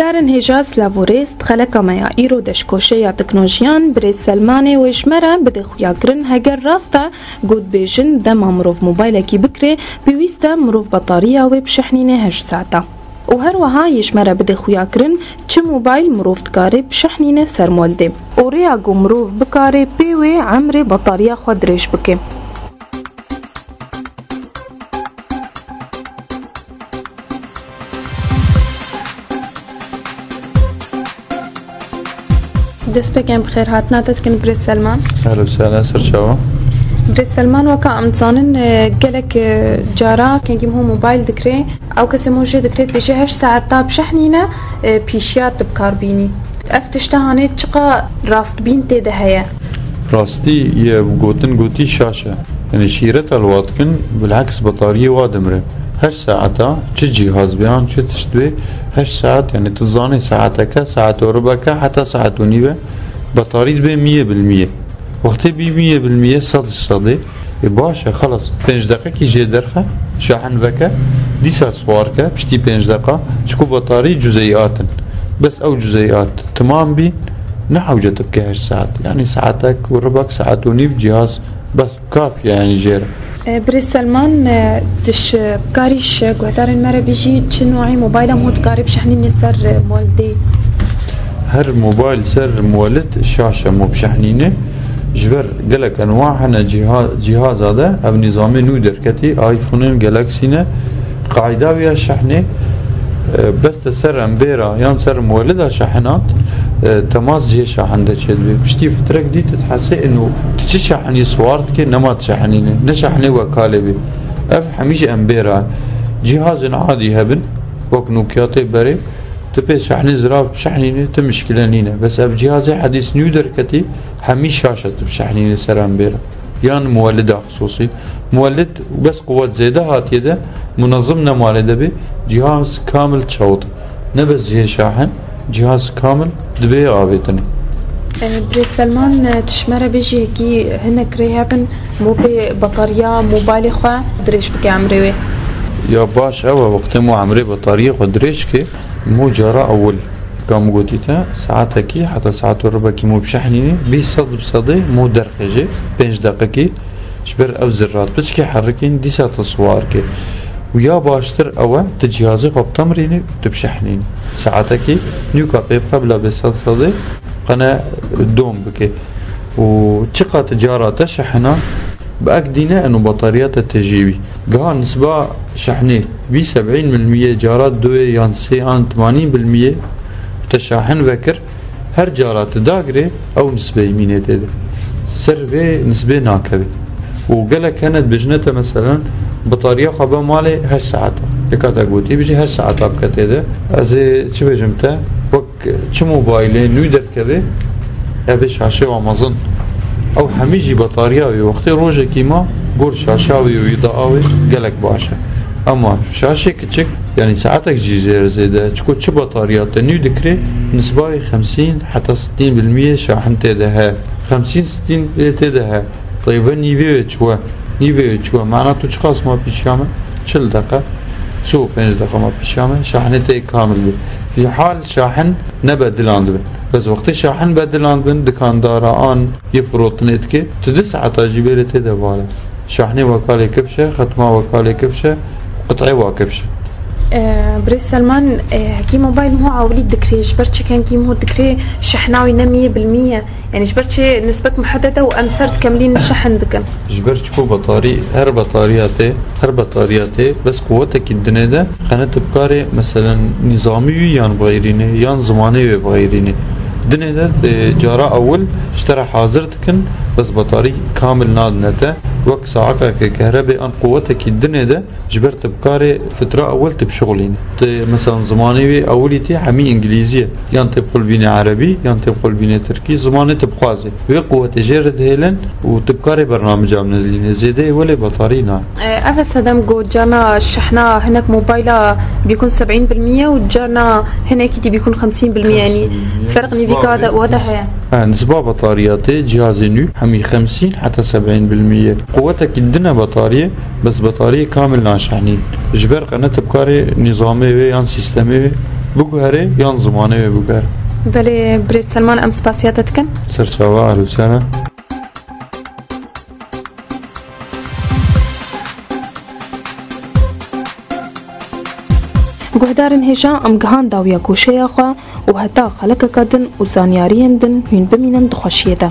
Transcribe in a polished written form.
هزارن هجاز لاوريست خلق مایا ایرو دشکوشه یا تکنولوژیان بری سلمانه و اشمره بده خویا کرن هگر راستا گود بیجن دما مروف موبایل کی بکره بیویسته مروف بطاریا و بشحنینه 8 ساعته و هر وها یشمره بده خویا کرن چه موبایل مروف تکاره بشحنینه سرمولده و ریا گو مروف بکاره پیوی عمر بطاریا خود ریش بکه دست بکن بخیر هاتنا تتکن بری سلمان اهلا وسهلا سرچاوا بری سلمان وکا امتزانن گلک جارا کنگیم هو موبایل دکره او کسی موجه دکره بیشه 8 ساعت تا بشحنینه پیشیات بکار بینی افتشتهانه چقا راست بین تیده هیا راستي هي قوتي شاشة يعني شيرتها الواتكن بالعكس بطارية وادمرة 8 ساعتها تشي جهاز بيان تشي تشتوي 8 ساعات يعني تظاني ساعتك ساعة وربعك حتى ساعة ونيبة بطارية بي 100% وقتي بي 100% صدي باشا خلص 5 دقيقة كي جي درخة شاحن بك ديسا صوارك بشتي 5 دقيقة تشكو بطارية جزيئات بس او جزيئات تمام بي نحوجة تبكي 8 ساعات يعني ساعتك وربعك ساعة ونيب جهاز بس كافي يعني جيرة بری سلمان تش بکاریش گوهدارن مرا بیجی چه نوعی موبایل مود کاری بشحنینی سر مولدی هر موبايل سر مولد شاشة مو بشحنينه جبر قالك انواعنا جهاز هذا او نظامي نو دركتي ايفون جالاكسينا قاعدة ويا شحنه بس تسر امبيرا يعني سر مولدها شحنات تماس جي شاحن ده شد بشتي فترة جديدة تحسي انه تشحني صوارتك نما تشحنينه نشحني وكالة بي اف حميش امبيرا جهاز عادي هبن وك نوكياتي بري تبي شحني زراف بشحنينه تمشكلانينه بس اف جهازي حديث نيو دركتي حميش شاشة بشحنينه سر امبيرا يعني مولدة خصوصي مولد بس قوة زيادة هاتي ده منظمنا مولده بي جهاز كامل تشوط نبس جي شاحن جهاز كامل دبي آويتني بری سلمان تشمره بیجی کی هنک ریابن مو به بطاریا موبایل خوا درش بکی عمره يا باش اوا وقت مو عمري بطارية قدريش كي مو جرى اول كم قلتيتا ساعتها كي حتى ساعات وربع كي مو بشحنيني بصدي مو درخجي 5 دقيقة كي شبر او زرات بس كي حركين ديسا تصوار كي ويا باشتر اوا تجهازي قب تمريني تبشحنيني ساعتها كي نيو كابي قبل بصدي قنا دوم بكي وشقة تجارة شحنة بأكدينا انه بطاريات التجيبي قال نسبة شحنه ب 70% جارات دوي يانسي عن 80% تشاحن بكر هر جارات داقري او نسبة يمينة تيدا سر في نسبة ناكبي وقالك كانت بجنته مثلا بطارية خبا مالي 8 ساعات يكاتا قوتي بيجي 8 ساعات ابكا تيدا ازي چه بجمتا وك چه موبايلين نو دركبي ابي شاشة وامازن او حميجي بطارياوي وقتي روجه كيما قول شاشاوي ويضاءوي قالك باشا اما شاشة كتشك يعني ساعتك جيزير زيدا تشكو چه بطاريات نيو دكري نسبة 50 حتى 60% شاحن تيدا ها 50 60 تيدا ها طيب نيفي چوا معناته چه خاص ما بيشامه 40 دقيقة سو 5 دقيقة ما بيشامه شاحنتي كامل بي في حال شاحن نبدلاند بي بس وقت شاحن بدلاند بن دكاندار آن يفروتنت كي تدس عطا جيبيري تيدا بالا شاحني وكالي كبشة ختمة وكالي كبشة قطعي واكبشة بری سلمان هكي موبايل هو عاولي دكري جبرتش كان كيم هو دكري شحناوي نمية بالمية يعني جبرتش نسبة محددة وأمسرت كاملين شحن دكم جبرتش كو بطاري هر بطارياتي بس قوتك الدنيا ده خانت بكاري مثلا نظامي يان بغيريني يان زماني بغيريني دنيا ده جارة أول اشترى حاضر تكن بس بطاري كامل نادنته وقت ساعة كهرباء أن قوتك الدنيا ده جبرت بكاري فترة أول تبشغلين مثلا زماني أوليتي حمي إنجليزية يعني تبقل بيني عربي يعني تبقل بيني تركي زماني تبخازي وقوة جيرد هيلن وتبكاري برنامج منزلين زيدة ولا بطارينا أفس هدم جو جانا الشحنة هناك موبايلة بيكون 70% وجانا هناك بيكون 50% يعني فرق نيفيكا هذا وضعها نسبة بطارياتي جهازي نو حمي 50 حتى 70% قوتك الدنيا بطارية بس بطارية كامل ناشحنين جبر قناة بكاري نظامي يعني سيستمي بگوهره یان زمانه بگوهر. بله بريس سلمان ام سپاسیاتتکن سرچاوا علوسانه. گوهدارن هجا ام گهان داویا کوشه خوا و هتا خلق کدن و زانیارین دن هین بمینن دخوشیه ده.